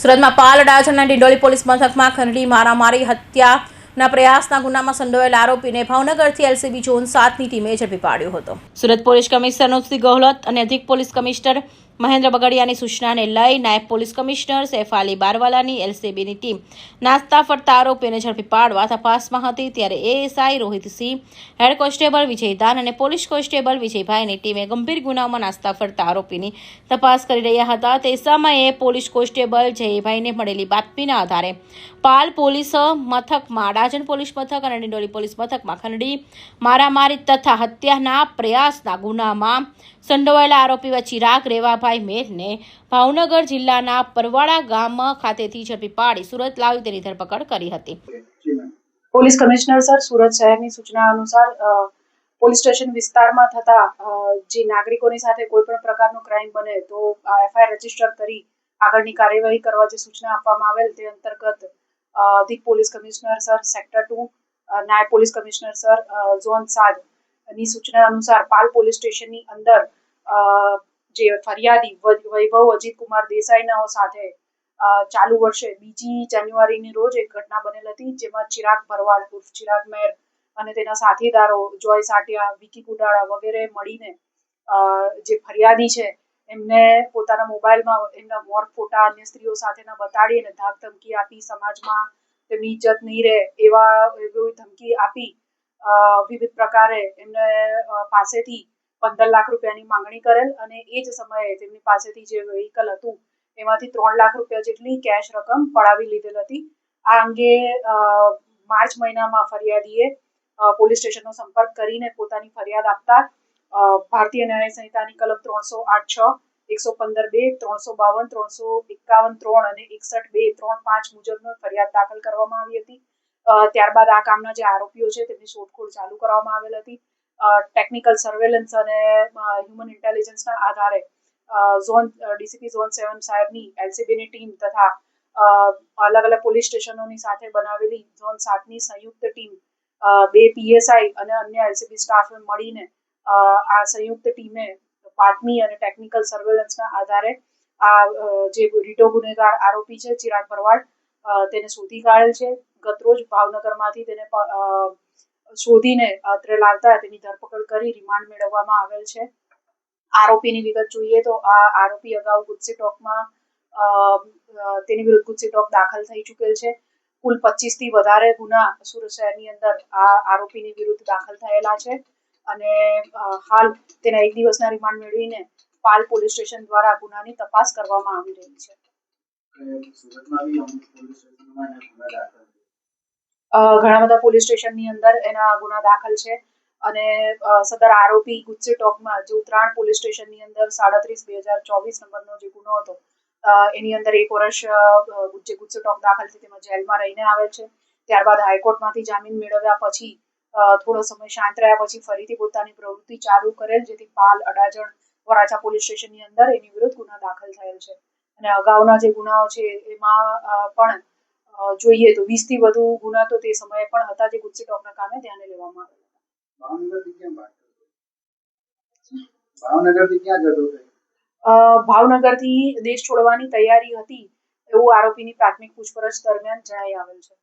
સુરતમાં પાલ અડાજણના ડિંડોલી પોલીસ મથકમાં ખંડણી મારામારી હત્યાના પ્રયાસના ગુનામાં સંડોવાયેલા આરોપીને ભાવનગરથી એલસીબી ઝોન 7ની ટીમે ઝડપી પાડ્યો હતો. સુરત પોલીસ કમિશનર અનુપસિંહ ગેહલોત અને અધિક પોલીસ કમિશનર મહેન્દ્ર બગડિયાની સૂચનાને લઈ નાયબ પોલીસ કમિશનર સૈફ અલી બારવાલાની એલસીબીની ટીમ નાસ્તા ફરતા આરોપીને ઝડપી પાડવા તપાસમાં હતી. ત્યારે ASI Rohitsinh, head constable Vijaydan અને પોલીસ કોન્સ્ટેબલ વિજયભાઈની ટીમે ગંભીર ગુનાઓમાં નાસ્તા ફરતા આરોપીની તપાસ કરી રહ્યા હતા. તે સમયે પોલીસ કોન્સ્ટેબલ જયભાઈને મળેલી બાતમીના આધારે પાલ પોલીસ મથકમાં, અડાજણ પોલીસ મથક અને ડિંડોલી પોલીસ મથકમાં ખંડણી મારામારી તથા હત્યાના પ્રયાસના ગુનામાં સંડોવાયેલા આરોપી ચિરાગ રેવાભાઈ મેરને ભાવનગર જિલ્લાના પરવાડા ગામ ખાતેથી ઝડપી પાડી સુરત લાવી તેની ધરપકડ કરી હતી. પોલીસ કમિશનર સર, સુરત શહેરની સૂચના અનુસાર પોલીસ સ્ટેશન વિસ્તારમાં થતા જે નાગરિકોની સાથે કોઈ પણ પ્રકારનો ક્રાઇમ બને તો એફઆઈઆર રજીસ્ટર કરી આગળની કાર્યવાહી કરવા જે સૂચના આપવામાં આવેલ તે અંતર્ગત અધિક પોલીસ કમિશનર સર, સેક્ટર 2, નાયબ પોલીસ કમિશનર સર, ઝોન 7 ની સૂચના અનુસાર પાલ પોલીસ સ્ટેશનની અંદર જે ફરિયાદી વૈભવ અજીત કુમાર દેસાઈનાઓ સાથે ચાલુ વર્ષે 2 જાન્યુઆરીની રોજ એક ઘટના બનેલ હતી, જેમાં ચિરાગ ભરવાડ ઉર્ફ ચિરાગ મેર અને તેના સાથીદારો જોય સાટિયા, વિકી કુડાળા વગેરે મળીને જે ફરિયાદી છે એમને પોતાના મોબાઈલમાં એમના વોર ફોટા અન્ય સ્ત્રીઓ સાથેના બતાડી અને ધાક ધમકી આપી, સમાજમાં તેમની ઇજ્જત નહીં રહે એવી ધમકી આપી વિવિધ પ્રકારે એમને પાસેથી 15 લાખ રૂપિયાની માંગણી કરેલ અને એ જ સમયે તેમની પાસેથી જે વ્હીકલ હતું એમાંથી 3 લાખ રૂપિયા જેટલી કેશ રકમ પડાવી લીધેલ હતી. આ અંગે માર્ચ મહિનામાં ફરિયાદીએ પોલીસ સ્ટેશનનો સંપર્ક કરીને પોતાની ફરિયાદ આપતા ભારતીય ન્યાય સંહિતાની કલમ 308(6), 115(2), 352, 351(3) અને 61(2)(3)(5) મુજબનો ફરિયાદ દાખલ કરવામાં આવી હતી. ત્યારબાદ આ કામના જે આરોપીઓ છે તેમની શોધખોળ ચાલુ કરવામાં આવેલ હતી. ટેકનિકલ સર્વેલન્સ અને હ્યુમન ઇન્ટેલિજન્સના આધારે ડીસીપી ઝોન 7 સાહેબની એલસીબીની ટીમ તથા અલગ અલગ પોલીસ સ્ટેશનોની સાથે બનાવેલી ઝોન 7ની સંયુક્ત ટીમ 2 પીએસઆઈ અને અન્ય એલસીબી સ્ટાફ મળીને આ સંયુક્ત ટીમે બાતમી અને ટેકનિકલ સર્વેલન્સના આધારે આ જે રીટો ગુનેગાર આરોપી છે ચિરાગ ભરવાડ તેને શોધી કાઢેલ છે. ગતરોજ ભાવનગરમાંથી તેને શોધીને અત્રે લાવતા તેની ધરપકડ કરી રિમાન્ડ મેળવવામાં આવેલ છે. આરોપીની વિગત જોઈએ તો આ આરોપી અગાઉ ગુજસી ટોકમાં તેની વિરુદ્ધ ગુજસી ટોક દાખલ થઈ ચૂકેલ છે. કુલ 25 થી વધારે ગુના સુરત શહેરની અંદર આ આરોપીની વિરુદ્ધ દાખલ થયેલા છે અને હાલ તેના 1 દિવસના રિમાન્ડ મેળવીને પાલ પોલીસ સ્ટેશન દ્વારા ગુનાની તપાસ કરવામાં આવી રહી છે. ઘણા બધા પોલીસ સ્ટેશનની અંદર એના ગુના દાખલ છે અને સદર આરોપી ગુજસી ટોકમાં જે ઉત્તરાયણ પોલીસ સ્ટેશનની અંદર 37/2024 નંબરનો જે ગુનો હતો એની અંદર 1 વર્ષ જે ગુજસી ટોક દાખલ છે તેમાં જેલમાં રહીને આવેલ છે. ત્યારબાદ હાઈકોર્ટમાંથી જામીન મેળવ્યા પછી થોડો સમય શાંત રહ્યા પછી ફરીથી પોતાની પ્રવૃત્તિ ચાલુ કરેલ, જેથી પાલ, અડાજણ, વરાછા પોલીસ સ્ટેશનની અંદર એની વિરુદ્ધ ગુના દાખલ થયેલ છે અને અગાઉના જે ગુનાઓ છે એમાં પણ જોઈએ તો 20 થી વધુ ગુના તો તે સમયે પણ હતા જે ગુજસી ટોકના કામે ધ્યાને લેવામાં આવેલા. ભાવનગરથી દેશ છોડવાની તૈયારી હતી એવું આરોપીની પ્રાથમિક પૂછપરછ દરમિયાન જણાઈ આવેલ છે.